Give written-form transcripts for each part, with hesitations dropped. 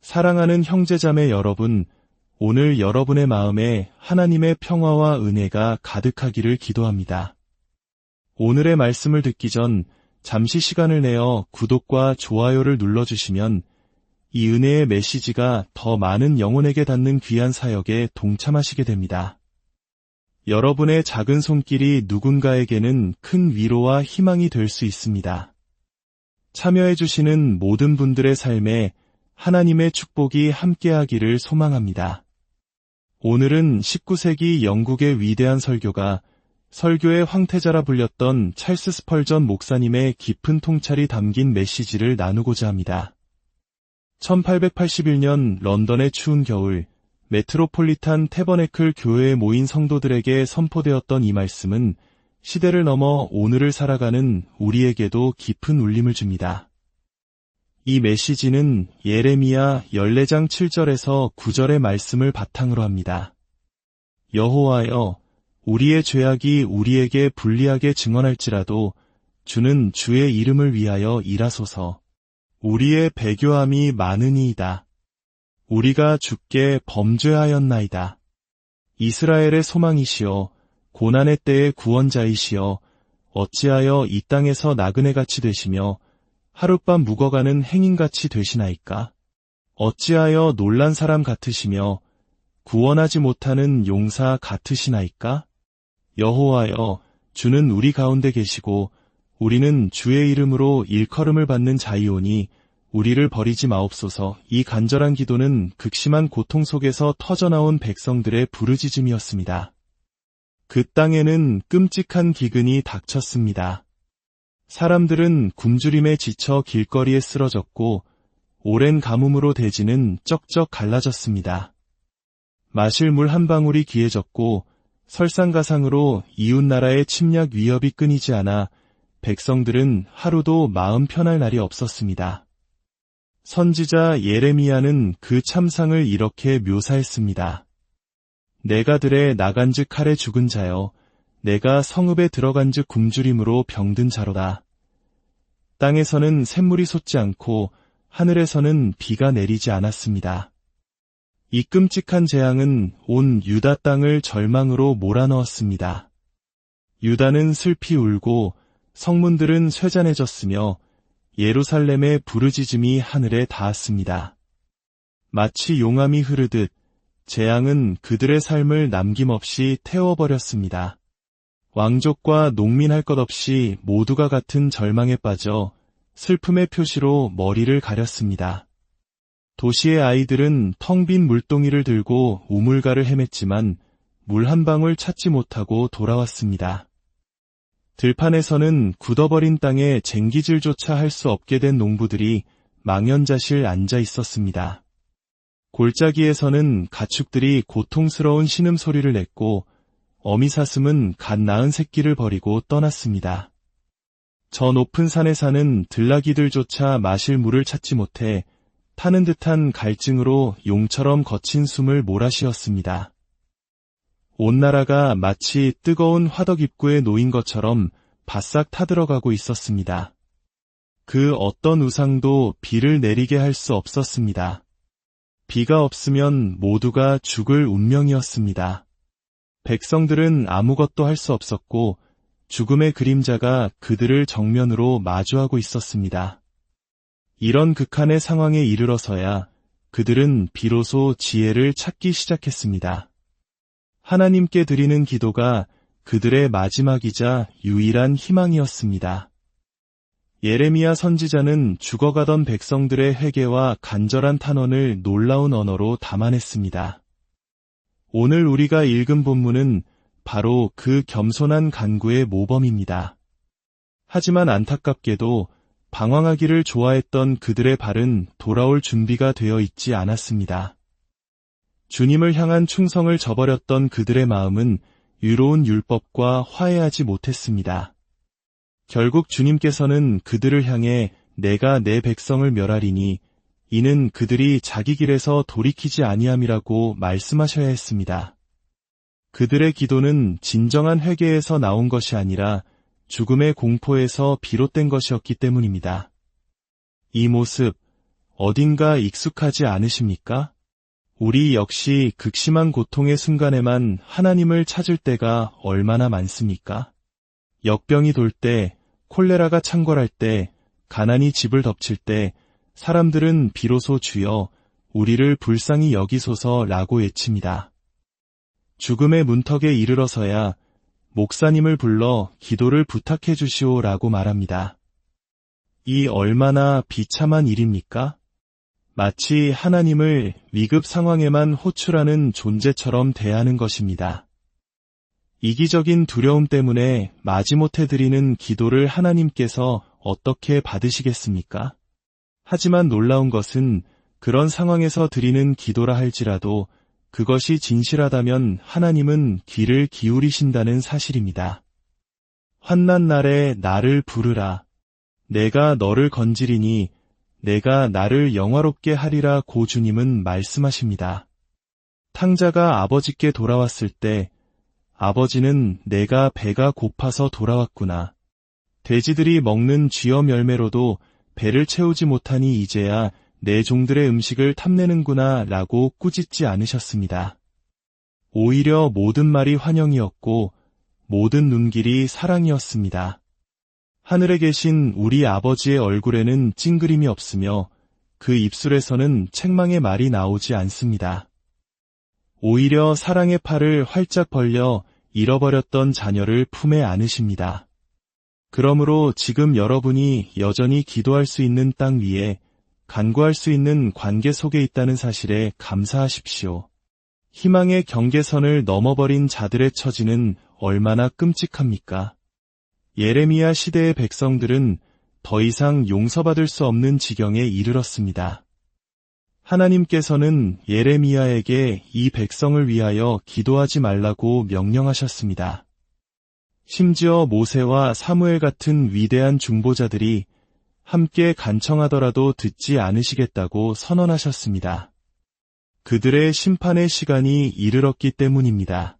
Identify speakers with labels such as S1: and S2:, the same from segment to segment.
S1: 사랑하는 형제자매 여러분, 오늘 여러분의 마음에 하나님의 평화와 은혜가 가득하기를 기도합니다. 오늘의 말씀을 듣기 전 잠시 시간을 내어 구독과 좋아요를 눌러주시면 이 은혜의 메시지가 더 많은 영혼에게 닿는 귀한 사역에 동참하시게 됩니다. 여러분의 작은 손길이 누군가에게는 큰 위로와 희망이 될 수 있습니다. 참여해주시는 모든 분들의 삶에 하나님의 축복이 함께하기를 소망합니다. 오늘은 19세기 영국의 위대한 설교가 설교의 황태자라 불렸던 찰스 스펄전 목사님의 깊은 통찰이 담긴 메시지를 나누고자 합니다. 1881년 런던의 추운 겨울, 메트로폴리탄 태버네클 교회에 모인 성도들에게 선포되었던 이 말씀은 시대를 넘어 오늘을 살아가는 우리에게도 깊은 울림을 줍니다. 이 메시지는 예레미야 14장 7절에서 9절의 말씀을 바탕으로 합니다. 여호와여, 우리의 죄악이 우리에게 불리하게 증언할지라도 주는 주의 이름을 위하여 일하소서. 우리의 배교함이 많으니이다. 우리가 주께 범죄하였나이다. 이스라엘의 소망이시여, 고난의 때의 구원자이시여, 어찌하여 이 땅에서 나그네같이 되시며 하룻밤 묵어가는 행인같이 되시나이까? 어찌하여 놀란 사람 같으시며 구원하지 못하는 용사 같으시나이까? 여호와여, 주는 우리 가운데 계시고 우리는 주의 이름으로 일컬음을 받는 자이오니 우리를 버리지 마옵소서. 이 간절한 기도는 극심한 고통 속에서 터져나온 백성들의 부르짖음이었습니다. 그 땅에는 끔찍한 기근이 닥쳤습니다. 사람들은 굶주림에 지쳐 길거리에 쓰러졌고 오랜 가뭄으로 대지는 쩍쩍 갈라졌습니다. 마실 물 한 방울이 귀해졌고 설상가상으로 이웃나라의 침략 위협이 끊이지 않아 백성들은 하루도 마음 편할 날이 없었습니다. 선지자 예레미야는 그 참상을 이렇게 묘사했습니다. 내가 들에 나간즉 칼에 죽은 자여, 내가 성읍에 들어간즉 굶주림으로 병든 자로다. 땅에서는 샘물이 솟지 않고 하늘에서는 비가 내리지 않았습니다. 이 끔찍한 재앙은 온 유다 땅을 절망으로 몰아넣었습니다. 유다는 슬피 울고 성문들은 쇠잔해졌으며 예루살렘의 부르짖음이 하늘에 닿았습니다. 마치 용암이 흐르듯 재앙은 그들의 삶을 남김없이 태워버렸습니다. 왕족과 농민 할 것 없이 모두가 같은 절망에 빠져 슬픔의 표시로 머리를 가렸습니다. 도시의 아이들은 텅 빈 물동이를 들고 우물가를 헤맸지만 물 한 방울 찾지 못하고 돌아왔습니다. 들판에서는 굳어버린 땅에 쟁기질조차 할 수 없게 된 농부들이 망연자실 앉아 있었습니다. 골짜기에서는 가축들이 고통스러운 신음소리를 냈고 어미사슴은 갓 낳은 새끼를 버리고 떠났습니다. 저 높은 산에 사는 들나귀들조차 마실 물을 찾지 못해 타는 듯한 갈증으로 용처럼 거친 숨을 몰아쉬었습니다. 온 나라가 마치 뜨거운 화덕 입구에 놓인 것처럼 바싹 타들어가고 있었습니다. 그 어떤 우상도 비를 내리게 할 수 없었습니다. 비가 없으면 모두가 죽을 운명이었습니다. 백성들은 아무것도 할 수 없었고 죽음의 그림자가 그들을 정면으로 마주하고 있었습니다. 이런 극한의 상황에 이르러서야 그들은 비로소 지혜를 찾기 시작했습니다. 하나님께 드리는 기도가 그들의 마지막이자 유일한 희망이었습니다. 예레미야 선지자는 죽어가던 백성들의 회개와 간절한 탄원을 놀라운 언어로 담아냈습니다. 오늘 우리가 읽은 본문은 바로 그 겸손한 간구의 모범입니다. 하지만 안타깝게도 방황하기를 좋아했던 그들의 발은 돌아올 준비가 되어 있지 않았습니다. 주님을 향한 충성을 저버렸던 그들의 마음은 유로운 율법과 화해하지 못했습니다. 결국 주님께서는 그들을 향해 내가 내 백성을 멸하리니 이는 그들이 자기 길에서 돌이키지 아니함이라고 말씀하셔야 했습니다. 그들의 기도는 진정한 회개에서 나온 것이 아니라 죽음의 공포에서 비롯된 것이었기 때문입니다. 이 모습, 어딘가 익숙하지 않으십니까? 우리 역시 극심한 고통의 순간에만 하나님을 찾을 때가 얼마나 많습니까? 역병이 돌 때, 콜레라가 창궐할 때, 가난이 집을 덮칠 때, 사람들은 비로소 주여, 우리를 불쌍히 여기소서라고 외칩니다. 죽음의 문턱에 이르러서야 목사님을 불러 기도를 부탁해 주시오라고 말합니다. 이 얼마나 비참한 일입니까? 마치 하나님을 위급 상황에만 호출하는 존재처럼 대하는 것입니다. 이기적인 두려움 때문에 마지못해 드리는 기도를 하나님께서 어떻게 받으시겠습니까? 하지만 놀라운 것은 그런 상황에서 드리는 기도라 할지라도 그것이 진실하다면 하나님은 귀를 기울이신다는 사실입니다. 환난 날에 나를 부르라. 내가 너를 건지리니 내가 나를 영화롭게 하리라 고 주님은 말씀하십니다. 탕자가 아버지께 돌아왔을 때 아버지는 내가 배가 고파서 돌아왔구나. 돼지들이 먹는 쥐엄 열매로도 배를 채우지 못하니 이제야 내 종들의 음식을 탐내는구나 라고 꾸짖지 않으셨습니다. 오히려 모든 말이 환영이었고 모든 눈길이 사랑이었습니다. 하늘에 계신 우리 아버지의 얼굴에는 찡그림이 없으며 그 입술에서는 책망의 말이 나오지 않습니다. 오히려 사랑의 팔을 활짝 벌려 잃어버렸던 자녀를 품에 안으십니다. 그러므로 지금 여러분이 여전히 기도할 수 있는 땅 위에 간구할 수 있는 관계 속에 있다는 사실에 감사하십시오. 희망의 경계선을 넘어버린 자들의 처지는 얼마나 끔찍합니까? 예레미야 시대의 백성들은 더 이상 용서받을 수 없는 지경에 이르렀습니다. 하나님께서는 예레미야에게 이 백성을 위하여 기도하지 말라고 명령하셨습니다. 심지어 모세와 사무엘 같은 위대한 중보자들이 함께 간청하더라도 듣지 않으시겠다고 선언하셨습니다. 그들의 심판의 시간이 이르렀기 때문입니다.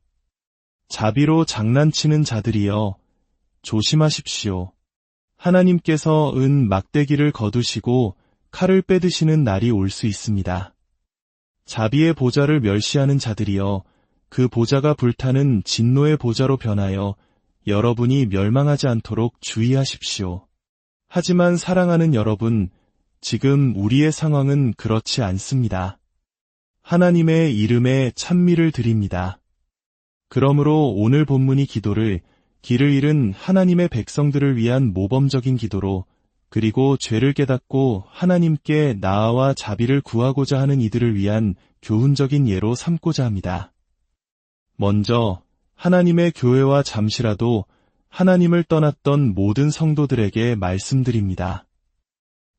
S1: 자비로 장난치는 자들이여 조심하십시오. 하나님께서 은 막대기를 거두시고 칼을 빼드시는 날이 올 수 있습니다. 자비의 보좌를 멸시하는 자들이여 그 보좌가 불타는 진노의 보좌로 변하여 여러분이 멸망하지 않도록 주의하십시오. 하지만 사랑하는 여러분, 지금 우리의 상황은 그렇지 않습니다. 하나님의 이름에 찬미를 드립니다. 그러므로 오늘 본문이 기도를 길을 잃은 하나님의 백성들을 위한 모범적인 기도로 그리고 죄를 깨닫고 하나님께 나아와 자비를 구하고자 하는 이들을 위한 교훈적인 예로 삼고자 합니다. 먼저 하나님의 교회와 잠시라도 하나님을 떠났던 모든 성도들에게 말씀드립니다.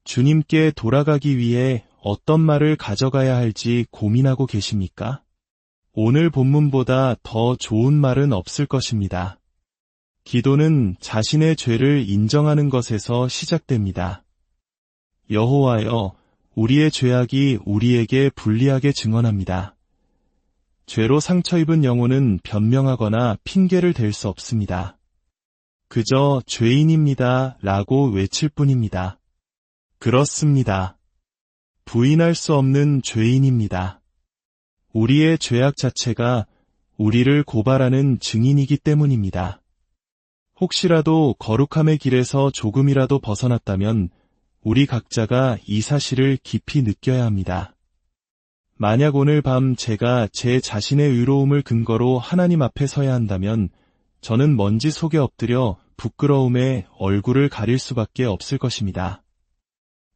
S1: 주님께 돌아가기 위해 어떤 말을 가져가야 할지 고민하고 계십니까? 오늘 본문보다 더 좋은 말은 없을 것입니다. 기도는 자신의 죄를 인정하는 것에서 시작됩니다. 여호와여, 우리의 죄악이 우리에게 불리하게 증언합니다. 죄로 상처 입은 영혼은 변명하거나 핑계를 댈 수 없습니다. 그저 죄인입니다 라고 외칠 뿐입니다. 그렇습니다. 부인할 수 없는 죄인입니다. 우리의 죄악 자체가 우리를 고발하는 증인이기 때문입니다. 혹시라도 거룩함의 길에서 조금이라도 벗어났다면 우리 각자가 이 사실을 깊이 느껴야 합니다. 만약 오늘 밤 제가 제 자신의 의로움을 근거로 하나님 앞에 서야 한다면 저는 먼지 속에 엎드려 부끄러움에 얼굴을 가릴 수밖에 없을 것입니다.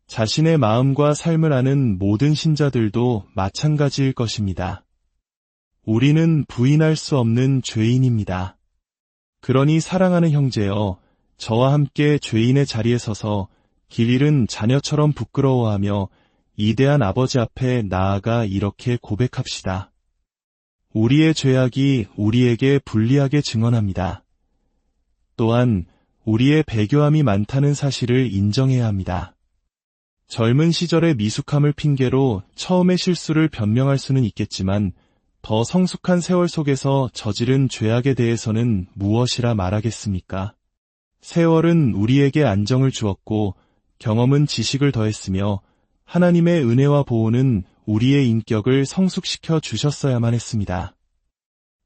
S1: 자신의 마음과 삶을 아는 모든 신자들도 마찬가지일 것입니다. 우리는 부인할 수 없는 죄인입니다. 그러니 사랑하는 형제여, 저와 함께 죄인의 자리에 서서 길 잃은 자녀처럼 부끄러워하며 이대한 아버지 앞에 나아가 이렇게 고백합시다. 우리의 죄악이 우리에게 불리하게 증언합니다. 또한 우리의 배교함이 많다는 사실을 인정해야 합니다. 젊은 시절의 미숙함을 핑계로 처음의 실수를 변명할 수는 있겠지만 더 성숙한 세월 속에서 저지른 죄악에 대해서는 무엇이라 말하겠습니까? 세월은 우리에게 안정을 주었고 경험은 지식을 더했으며 하나님의 은혜와 보호는 우리의 인격을 성숙시켜 주셨어야만 했습니다.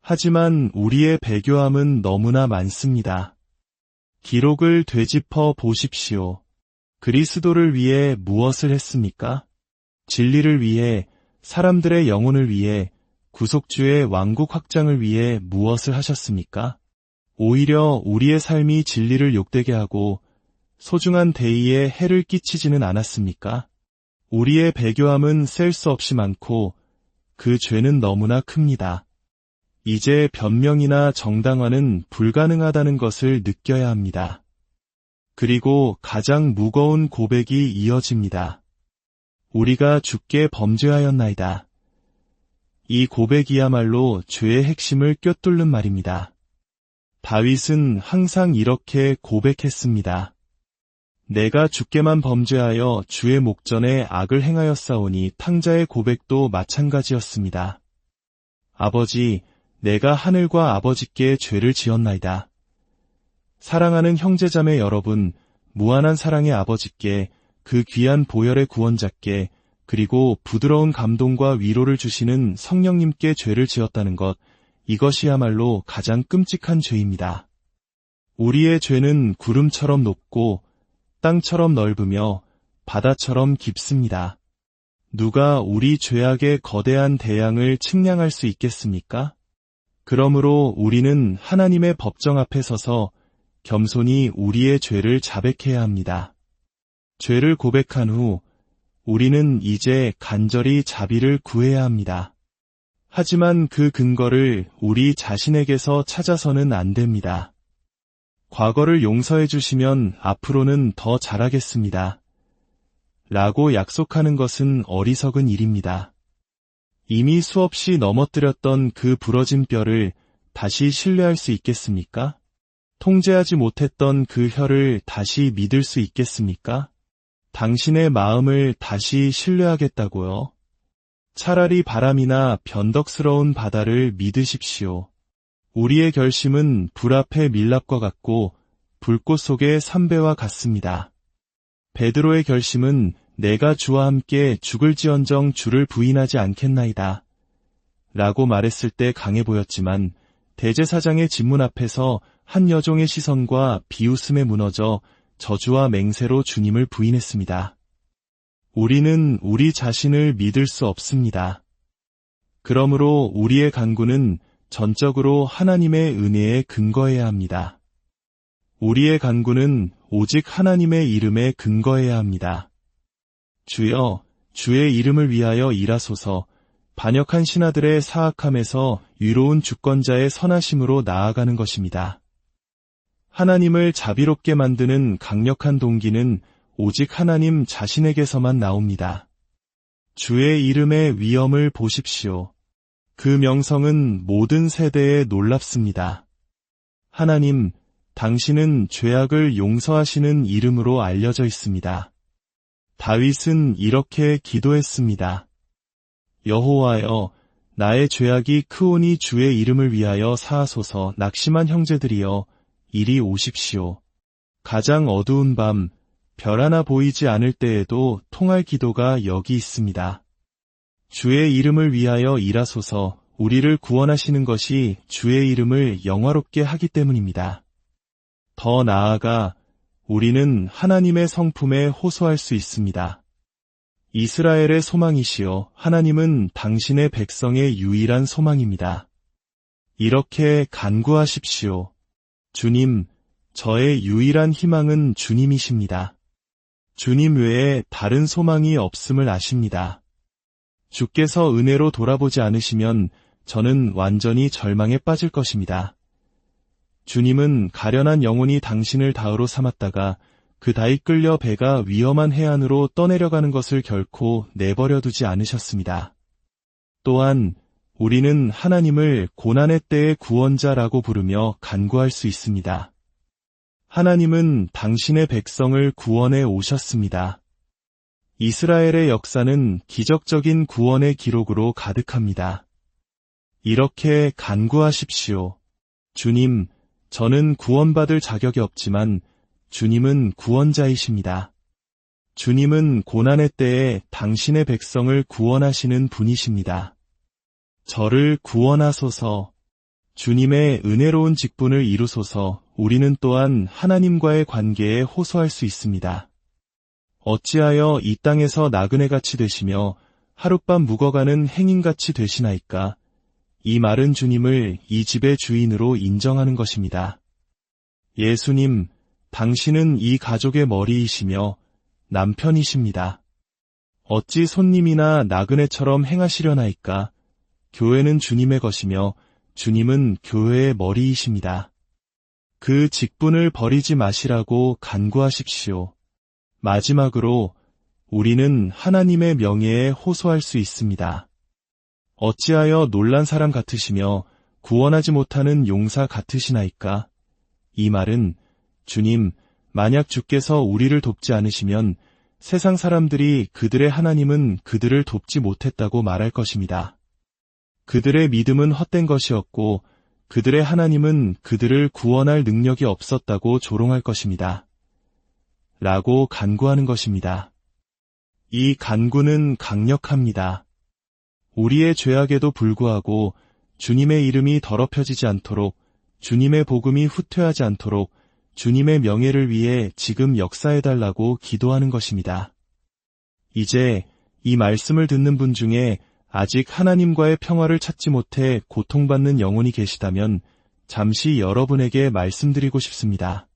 S1: 하지만 우리의 배교함은 너무나 많습니다. 기록을 되짚어 보십시오. 그리스도를 위해 무엇을 했습니까? 진리를 위해, 사람들의 영혼을 위해, 구속주의 왕국 확장을 위해 무엇을 하셨습니까? 오히려 우리의 삶이 진리를 욕되게 하고 소중한 대의에 해를 끼치지는 않았습니까? 우리의 배교함은 셀 수 없이 많고 그 죄는 너무나 큽니다. 이제 변명이나 정당화는 불가능하다는 것을 느껴야 합니다. 그리고 가장 무거운 고백이 이어집니다. 우리가 주께 범죄하였나이다. 이 고백이야말로 죄의 핵심을 꿰뚫는 말입니다. 다윗은 항상 이렇게 고백했습니다. 내가 주께만 범죄하여 주의 목전에 악을 행하였사오니. 탕자의 고백도 마찬가지였습니다. 아버지, 내가 하늘과 아버지께 죄를 지었나이다. 사랑하는 형제자매 여러분, 무한한 사랑의 아버지께, 그 귀한 보혈의 구원자께, 그리고 부드러운 감동과 위로를 주시는 성령님께 죄를 지었다는 것, 이것이야말로 가장 끔찍한 죄입니다. 우리의 죄는 구름처럼 높고 땅처럼 넓으며 바다처럼 깊습니다. 누가 우리 죄악의 거대한 대양을 측량할 수 있겠습니까? 그러므로 우리는 하나님의 법정 앞에 서서 겸손히 우리의 죄를 자백해야 합니다. 죄를 고백한 후 우리는 이제 간절히 자비를 구해야 합니다. 하지만 그 근거를 우리 자신에게서 찾아서는 안 됩니다. 과거를 용서해 주시면 앞으로는 더 잘하겠습니다. 라고 약속하는 것은 어리석은 일입니다. 이미 수없이 넘어뜨렸던 그 부러진 뼈를 다시 신뢰할 수 있겠습니까? 통제하지 못했던 그 혀를 다시 믿을 수 있겠습니까? 당신의 마음을 다시 신뢰하겠다고요? 차라리 바람이나 변덕스러운 바다를 믿으십시오. 우리의 결심은 불 앞의 밀랍과 같고 불꽃 속의 삼배와 같습니다. 베드로의 결심은 내가 주와 함께 죽을지언정 주를 부인하지 않겠나이다. 라고 말했을 때 강해 보였지만 대제사장의 진문 앞에서 한 여종의 시선과 비웃음에 무너져 저주와 맹세로 주님을 부인했습니다. 우리는 우리 자신을 믿을 수 없습니다. 그러므로 우리의 간구는 전적으로 하나님의 은혜에 근거해야 합니다. 우리의 간구는 오직 하나님의 이름에 근거해야 합니다. 주여, 주의 이름을 위하여 일하소서. 반역한 신하들의 사악함에서 유로운 주권자의 선하심으로 나아가는 것입니다. 하나님을 자비롭게 만드는 강력한 동기는 오직 하나님 자신에게서만 나옵니다. 주의 이름의 위엄을 보십시오. 그 명성은 모든 세대에 놀랍습니다. 하나님, 당신은 죄악을 용서하시는 이름으로 알려져 있습니다. 다윗은 이렇게 기도했습니다. 여호와여, 나의 죄악이 크오니 주의 이름을 위하여 사하소서. 낙심한 형제들이여, 이리 오십시오. 가장 어두운 밤, 별 하나 보이지 않을 때에도 통할 기도가 여기 있습니다. 주의 이름을 위하여 일하소서. 우리를 구원하시는 것이 주의 이름을 영화롭게 하기 때문입니다. 더 나아가 우리는 하나님의 성품에 호소할 수 있습니다. 이스라엘의 소망이시여, 하나님은 당신의 백성의 유일한 소망입니다. 이렇게 간구하십시오. 주님, 저의 유일한 희망은 주님이십니다. 주님 외에 다른 소망이 없음을 아십니다. 주께서 은혜로 돌아보지 않으시면 저는 완전히 절망에 빠질 것입니다. 주님은 가련한 영혼이 당신을 다으로 삼았다가 그 다이 끌려 배가 위험한 해안으로 떠내려가는 것을 결코 내버려 두지 않으셨습니다. 또한 우리는 하나님을 고난의 때의 구원자라고 부르며 간구할 수 있습니다. 하나님은 당신의 백성을 구원해 오셨습니다. 이스라엘의 역사는 기적적인 구원의 기록으로 가득합니다. 이렇게 간구하십시오. 주님, 저는 구원받을 자격이 없지만 주님은 구원자이십니다. 주님은 고난의 때에 당신의 백성을 구원하시는 분이십니다. 저를 구원하소서. 주님의 은혜로운 직분을 이루소서. 우리는 또한 하나님과의 관계에 호소할 수 있습니다. 어찌하여 이 땅에서 나그네같이 되시며 하룻밤 묵어가는 행인같이 되시나이까? 이 말은 주님을 이 집의 주인으로 인정하는 것입니다. 예수님, 당신은 이 가족의 머리이시며 남편이십니다. 어찌 손님이나 나그네처럼 행하시려나이까? 교회는 주님의 것이며 주님은 교회의 머리이십니다. 그 직분을 버리지 마시라고 간구하십시오. 마지막으로 우리는 하나님의 명예에 호소할 수 있습니다. 어찌하여 놀란 사람 같으시며 구원하지 못하는 용사 같으시나이까? 이 말은 주님, 만약 주께서 우리를 돕지 않으시면 세상 사람들이 그들의 하나님은 그들을 돕지 못했다고 말할 것입니다. 그들의 믿음은 헛된 것이었고 그들의 하나님은 그들을 구원할 능력이 없었다고 조롱할 것입니다. 라고 간구하는 것입니다. 이 간구는 강력합니다. 우리의 죄악에도 불구하고 주님의 이름이 더럽혀지지 않도록, 주님의 복음이 후퇴하지 않도록 주님의 명예를 위해 지금 역사해달라고 기도하는 것입니다. 이제 이 말씀을 듣는 분 중에 아직 하나님과의 평화를 찾지 못해 고통받는 영혼이 계시다면 잠시 여러분에게 말씀드리고 싶습니다.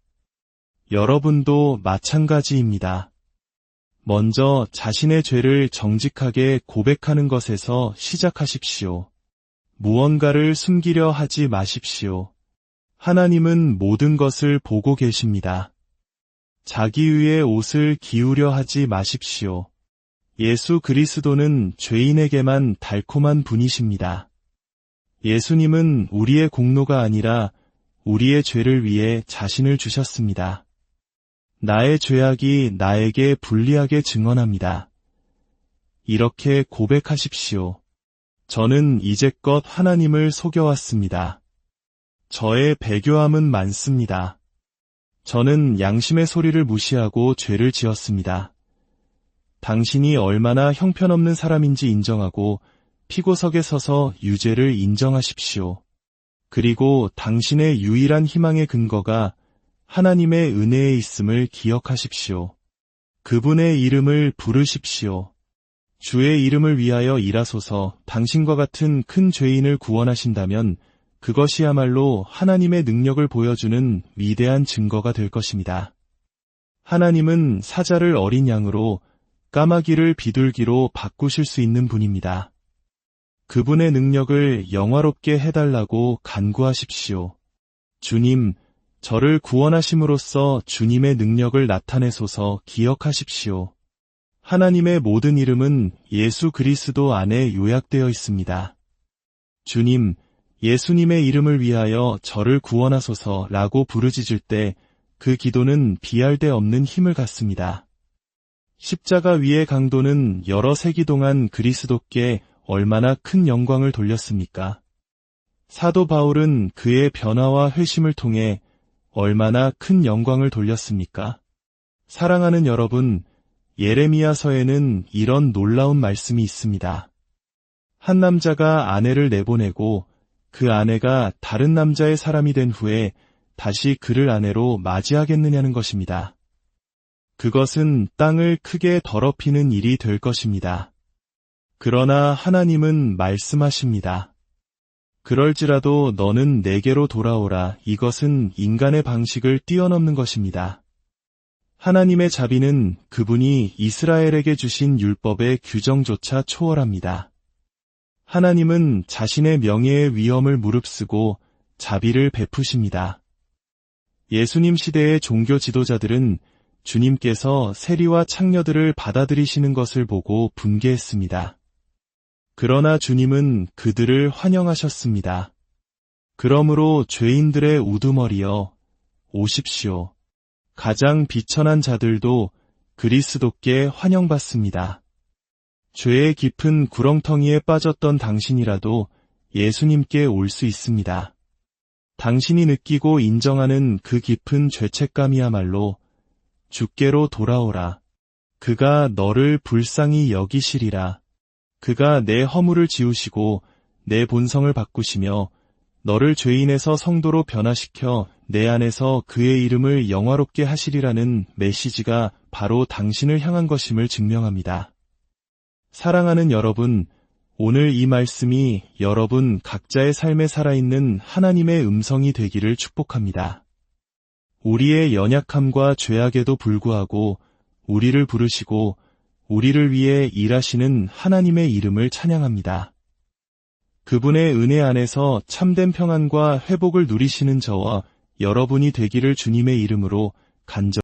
S1: 여러분도 마찬가지입니다. 먼저 자신의 죄를 정직하게 고백하는 것에서 시작하십시오. 무언가를 숨기려 하지 마십시오. 하나님은 모든 것을 보고 계십니다. 자기위에 옷을 기우려 하지 마십시오. 예수 그리스도는 죄인에게만 달콤한 분이십니다. 예수님은 우리의 공로가 아니라 우리의 죄를 위해 자신을 주셨습니다. 나의 죄악이 나에게 불리하게 증언합니다. 이렇게 고백하십시오. 저는 이제껏 하나님을 속여왔습니다. 저의 배교함은 많습니다. 저는 양심의 소리를 무시하고 죄를 지었습니다. 당신이 얼마나 형편없는 사람인지 인정하고 피고석에 서서 유죄를 인정하십시오. 그리고 당신의 유일한 희망의 근거가 하나님의 은혜에 있음을 기억하십시오. 그분의 이름을 부르십시오. 주의 이름을 위하여 일하소서. 당신과 같은 큰 죄인을 구원하신다면 그것이야말로 하나님의 능력을 보여주는 위대한 증거가 될 것입니다. 하나님은 사자를 어린 양으로, 까마귀를 비둘기로 바꾸실 수 있는 분입니다. 그분의 능력을 영화롭게 해달라고 간구하십시오. 주님, 저를 구원하심으로써 주님의 능력을 나타내소서. 기억하십시오. 하나님의 모든 이름은 예수 그리스도 안에 요약되어 있습니다. 주님, 예수님의 이름을 위하여 저를 구원하소서 라고 부르짖을 때 그 기도는 비할 데 없는 힘을 갖습니다. 십자가 위의 강도는 여러 세기 동안 그리스도께 얼마나 큰 영광을 돌렸습니까? 사도 바울은 그의 변화와 회심을 통해 얼마나 큰 영광을 돌렸습니까? 사랑하는 여러분, 예레미야서에는 이런 놀라운 말씀이 있습니다. 한 남자가 아내를 내보내고 그 아내가 다른 남자의 사람이 된 후에 다시 그를 아내로 맞이하겠느냐는 것입니다. 그것은 땅을 크게 더럽히는 일이 될 것입니다. 그러나 하나님은 말씀하십니다. 그럴지라도 너는 내게로 돌아오라. 이것은 인간의 방식을 뛰어넘는 것입니다. 하나님의 자비는 그분이 이스라엘에게 주신 율법의 규정조차 초월합니다. 하나님은 자신의 명예의 위엄을 무릅쓰고 자비를 베푸십니다. 예수님 시대의 종교 지도자들은 주님께서 세리와 창녀들을 받아들이시는 것을 보고 분개했습니다. 그러나 주님은 그들을 환영하셨습니다. 그러므로 죄인들의 우두머리여, 오십시오. 가장 비천한 자들도 그리스도께 환영받습니다. 죄의 깊은 구렁텅이에 빠졌던 당신이라도 예수님께 올 수 있습니다. 당신이 느끼고 인정하는 그 깊은 죄책감이야말로 주께로 돌아오라. 그가 너를 불쌍히 여기시리라. 그가 내 허물을 지우시고 내 본성을 바꾸시며 너를 죄인에서 성도로 변화시켜 내 안에서 그의 이름을 영화롭게 하시리라는 메시지가 바로 당신을 향한 것임을 증명합니다. 사랑하는 여러분, 오늘 이 말씀이 여러분 각자의 삶에 살아있는 하나님의 음성이 되기를 축복합니다. 우리의 연약함과 죄악에도 불구하고 우리를 부르시고 우리를 위해 일하시는 하나님의 이름을 찬양합니다. 그분의 은혜 안에서 참된 평안과 회복을 누리시는 저와 여러분이 되기를 주님의 이름으로 간절히